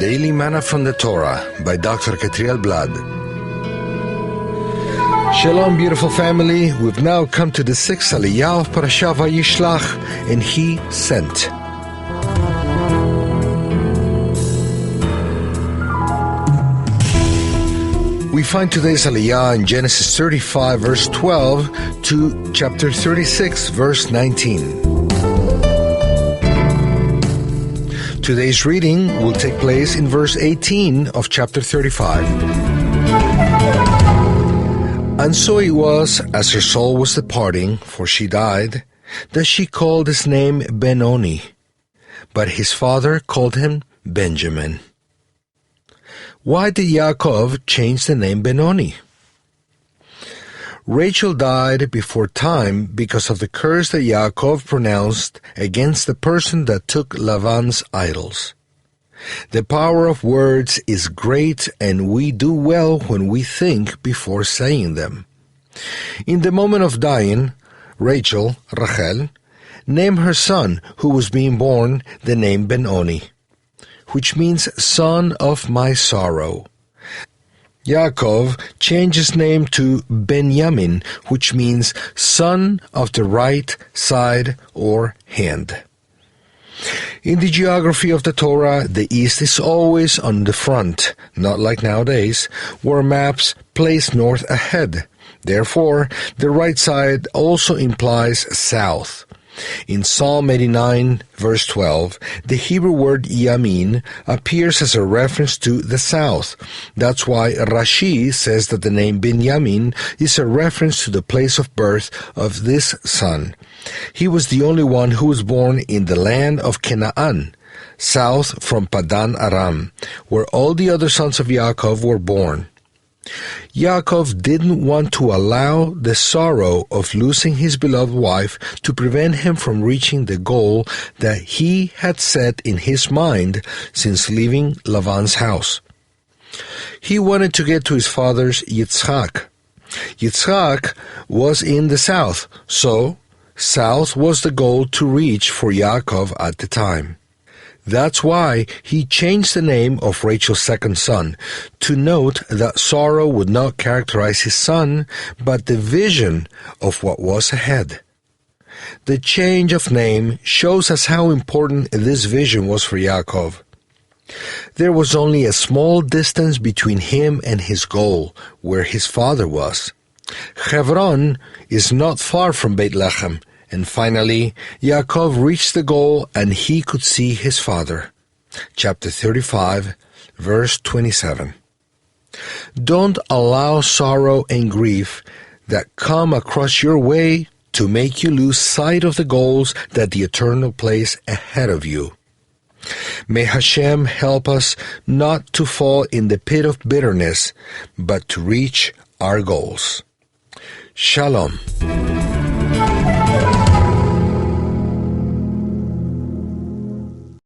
Daily Manna from the Torah by Dr. Ketriel Blad. Shalom, beautiful family. We've now come to the sixth Aliyah of Parashat Vayishlach, and He sent. We find today's Aliyah in Genesis 35, verse 12, to chapter 36, verse 19. Today's reading will take place in verse 18 of chapter 35. And so it was, as her soul was departing, for she died, that she called his name Benoni, but his father called him Benjamin. Why did Yaakov change the name Benoni? Rachel died before time because of the curse that Yaakov pronounced against the person that took Laban's idols. The power of words is great, and we do well when we think before saying them. In the moment of dying, Rachel, named her son, who was being born, the name Benoni, which means son of my sorrow. Yaakov changed his name to Benjamin, which means son of the right side or hand. In the geography of the Torah, the east is always on the front, not like nowadays, where maps place north ahead. Therefore, the right side also implies south. In Psalm 89, verse 12, the Hebrew word yamin appears as a reference to the south. That's why Rashi says that the name Binyamin is a reference to the place of birth of this son. He was the only one who was born in the land of Canaan, south from Padan Aram, where all the other sons of Yaakov were born. Yaakov didn't want to allow the sorrow of losing his beloved wife to prevent him from reaching the goal that he had set in his mind since leaving Laban's house. He wanted to get to his father's Yitzchak. Yitzchak was in the south, so south was the goal to reach for Yaakov at the time. That's why he changed the name of Rachel's second son, to note that sorrow would not characterize his son, but the vision of what was ahead. The change of name shows us how important this vision was for Yaakov. There was only a small distance between him and his goal, where his father was. Hebron is not far from Beit Lechem, and finally, Yaakov reached the goal and he could see his father. Chapter 35, verse 27. Don't allow sorrow and grief that come across your way to make you lose sight of the goals that the Eternal placed ahead of you. May Hashem help us not to fall in the pit of bitterness, but to reach our goals. Shalom.